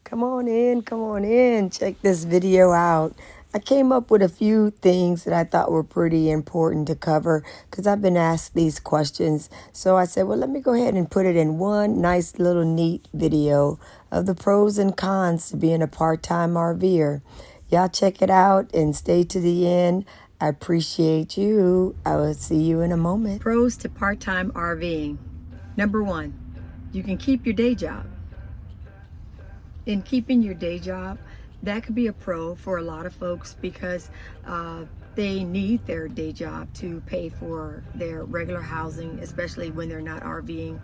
Come on in, come on in. Check this video out. I came up with a few things that I thought were pretty important to cover because I've been asked these questions. So I said, well, let me go ahead and put it in one nice little neat video of the pros and cons to being a part-time RV'er. Y'all check it out and stay to the end. I appreciate you. I will see you in a moment. Pros to part-time RVing. Number one, you can keep your day job. In keeping your day job, that could be a pro for a lot of folks because they need their day job to pay for their regular housing, especially when they're not RVing,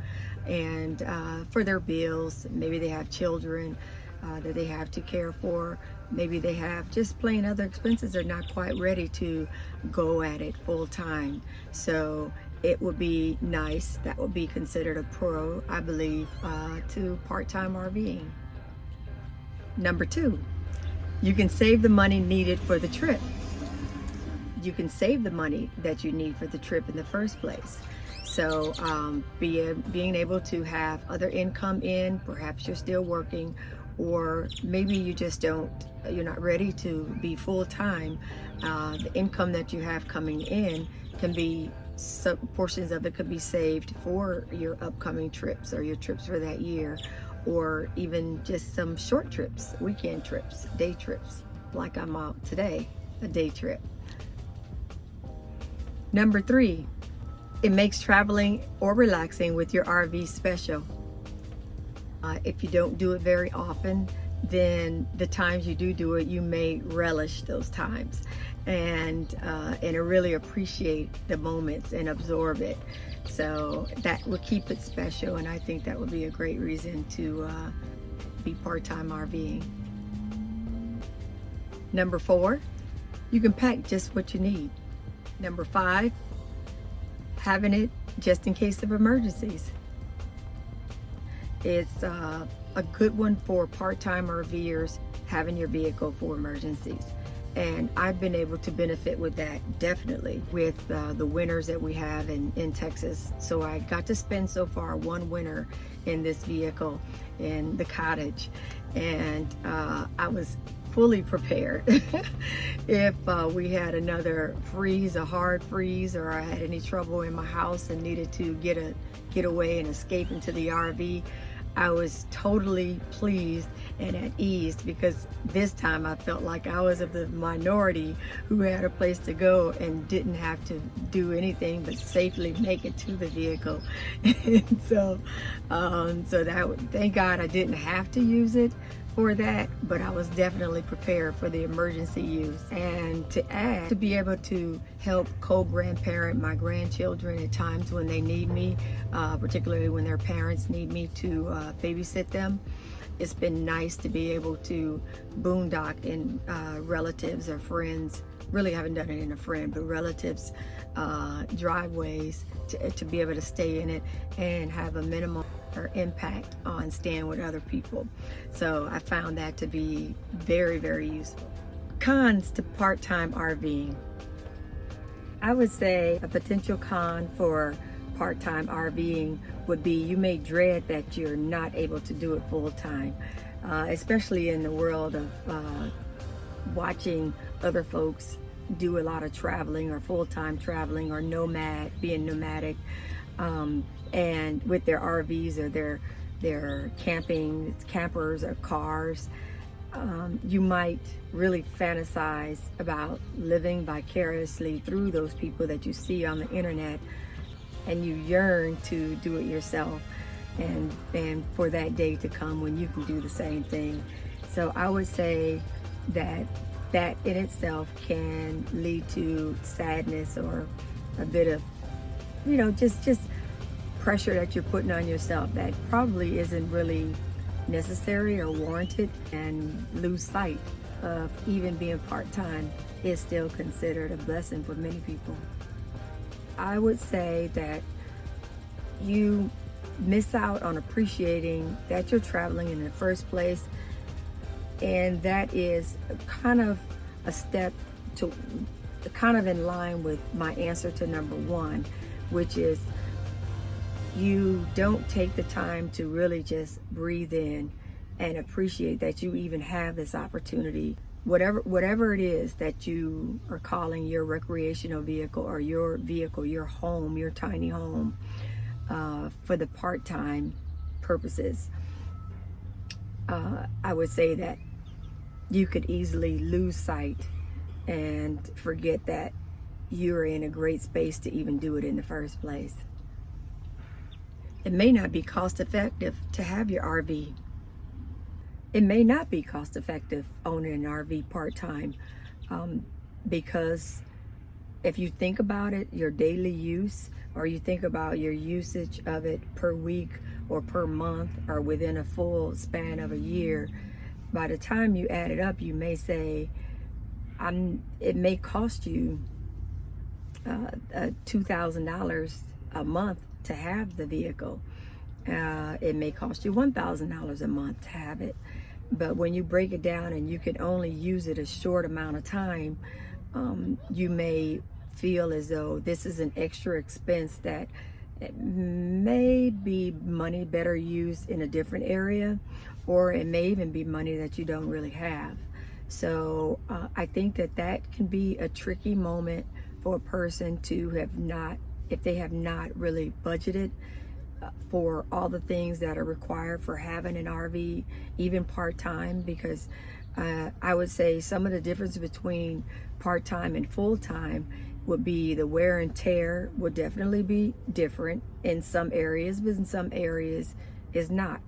and for their bills. Maybe they have children that they have to care for. Maybe they have just plain other expenses. They're not quite ready to go at it full time. So it would be nice. That would be considered a pro, I believe, to part-time RVing. Number two, you can save the money needed for the trip. You can save the money that you need for the trip in the first place. So being able to have other income in, perhaps you're still working, or maybe you just you're not ready to be full-time. The income that you have coming in can be, some portions of it could be saved for your upcoming trips or your trips for that year, or even just some short trips, weekend trips, day trips, like I'm out today, a day trip. Number three, it makes traveling or relaxing with your RV special. If you don't do it very often, then the times you do it, you may relish those times and really appreciate the moments and absorb it. So that would keep it special, and I think that would be a great reason to be part-time RVing. Number four, you can pack just what you need. Number five, having it just in case of emergencies. It's a good one for part-time RVers, having your vehicle for emergencies. And I've been able to benefit with that, definitely, with the winters that we have in Texas. So I got to spend so far one winter in this vehicle in the cottage, and I was fully prepared if we had another freeze, a hard freeze, or I had any trouble in my house and needed to get away and escape into the RV. I was totally pleased and at ease because this time I felt like I was of the minority who had a place to go and didn't have to do anything but safely make it to the vehicle. And so thank God I didn't have to use it for that, but I was definitely prepared for the emergency use. And to add, to be able to help co-grandparent my grandchildren at times when they need me, particularly when their parents need me to babysit them. It's been nice to be able to boondock in relatives or friends. Really haven't done it in a friend, but relatives' driveways to be able to stay in it and have a minimal or impact on staying with other people. So I found that to be very, very useful. Cons to part-time RVing. I would say a potential con for part-time RVing would be you may dread that you're not able to do it full-time, especially in the world of watching other folks do a lot of traveling or full-time traveling or being nomadic, and with their RVs or their campers or cars. You might really fantasize about living vicariously through those people that you see on the internet, and you yearn to do it yourself and for that day to come when you can do the same thing. So I would say that in itself can lead to sadness or a bit of, just pressure that you're putting on yourself that probably isn't really necessary or warranted, and lose sight of even being part-time is still considered a blessing for many people. I would say that you miss out on appreciating that you're traveling in the first place, and that is kind of a step to kind of in line with my answer to number one, which is you don't take the time to really just breathe in and appreciate that you even have this opportunity. Whatever it is that you are calling your recreational vehicle or your vehicle, your home, your tiny home, for the part-time purposes, I would say that you could easily lose sight and forget that you're in a great space to even do it in the first place. It may not be cost effective to have your RV. It may not be cost effective owning an RV part-time, because if you think about it, your daily use, or you think about your usage of it per week or per month or within a full span of a year, by the time you add it up, you may say, it may cost you $2,000 a month to have the vehicle. It may cost you $1,000 a month to have it. But when you break it down and you can only use it a short amount of time, you may feel as though this is an extra expense that it may be money better used in a different area, or it may even be money that you don't really have. So I think that can be a tricky moment for a person to have not, if they have not really budgeted for all the things that are required for having an RV, even part-time, because I would say some of the difference between part-time and full-time would be the wear and tear would definitely be different in some areas, but in some areas is not.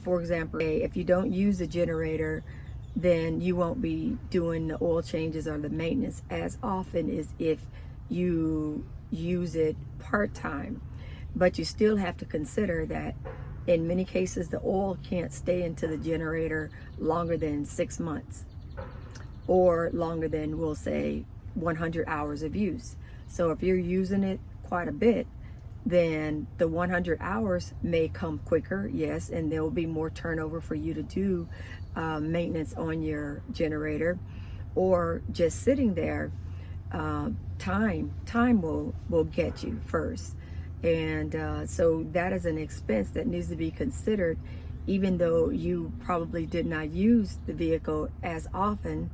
For example, if you don't use a generator, then you won't be doing the oil changes or the maintenance as often as if you use it part-time. But you still have to consider that in many cases the oil can't stay into the generator longer than 6 months, or longer than, we'll say, 100 hours of use. So if you're using it quite a bit, then the 100 hours may come quicker, yes, and there will be more turnover for you to do maintenance on your generator. Or just sitting there, time will get you first. And so that is an expense that needs to be considered, even though you probably did not use the vehicle as often,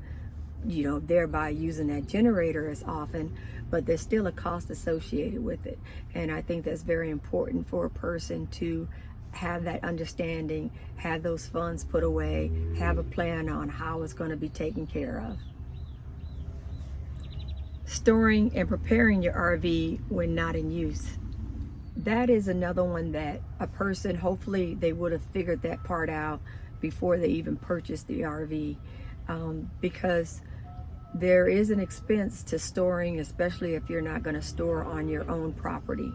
thereby using that generator as often, but there's still a cost associated with it. And I think that's very important for a person to have that understanding, have those funds put away, have a plan on how it's going to be taken care of. Storing and preparing your RV when not in use. That is another one that a person, hopefully they would have figured that part out before they even purchased the RV, because there is an expense to storing, especially if you're not going to store on your own property.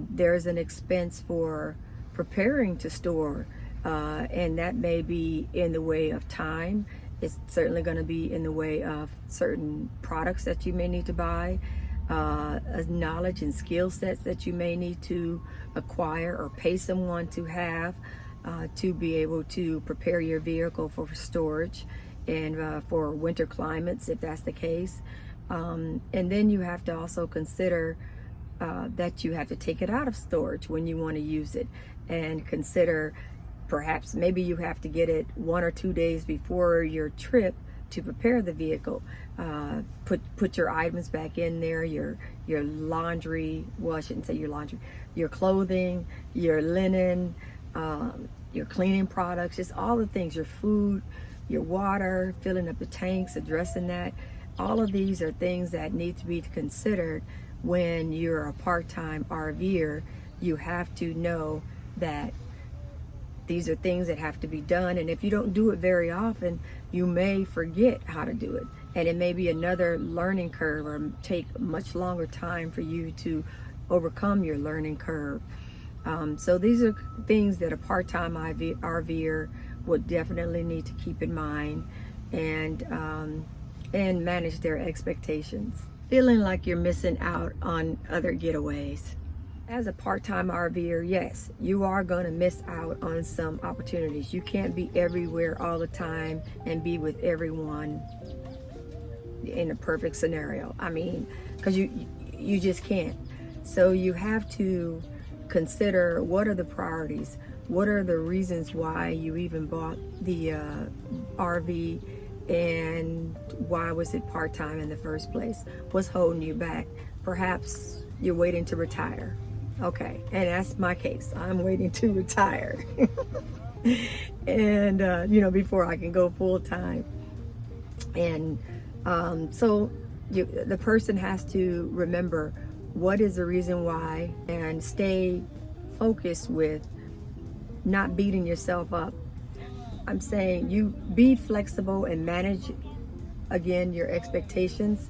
There's an expense for preparing to store, and that may be in the way of time. It's certainly going to be in the way of certain products that you may need to buy, knowledge and skill sets that you may need to acquire or pay someone to have to be able to prepare your vehicle for storage and for winter climates, if that's the case. And then you have to also consider that you have to take it out of storage when you want to use it, and consider perhaps maybe you have to get it 1 or 2 days before your trip to prepare the vehicle. Put your items back in there, your laundry, well, I shouldn't say your laundry, your clothing, your linen, your cleaning products, just all the things, your food, your water, filling up the tanks, addressing that. All of these are things that need to be considered when you're a part-time RV'er. You have to know that these are things that have to be done, and if you don't do it very often, you may forget how to do it, and it may be another learning curve or take much longer time for you to overcome your learning curve. So these are things that a part-time RV'er would definitely need to keep in mind and manage their expectations. Feeling like you're missing out on other getaways. As a part-time RV'er, yes, you are going to miss out on some opportunities. You can't be everywhere all the time and be with everyone in a perfect scenario. I mean, because you just can't. So you have to consider, what are the priorities? What are the reasons why you even bought the RV, and why was it part-time in the first place? What's holding you back? Perhaps you're waiting to retire. Okay, and that's my case. I'm waiting to retire. And, before I can go full-time. And so the person has to remember what is the reason why, and stay focused with not beating yourself up. I'm saying you be flexible and manage, again, your expectations.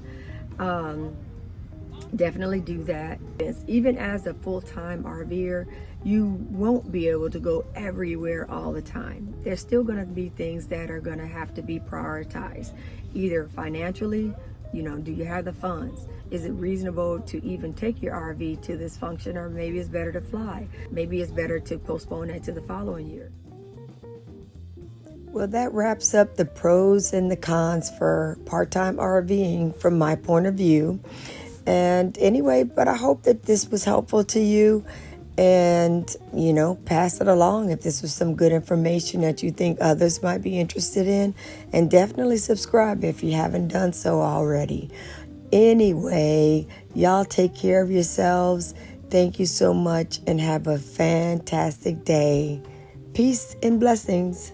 Definitely do that. Even as a full-time RVer, you won't be able to go everywhere all the time. There's still going to be things that are going to have to be prioritized, either financially. Do you have the funds? Is it reasonable to even take your RV to this function, or maybe it's better to fly? Maybe it's better to postpone that to the following year. Well, that wraps up the pros and the cons for part-time RVing from my point of view. And anyway, but I hope that this was helpful to you, and, pass it along if this was some good information that you think others might be interested in. And definitely subscribe if you haven't done so already. Anyway, y'all take care of yourselves. Thank you so much, and have a fantastic day. Peace and blessings.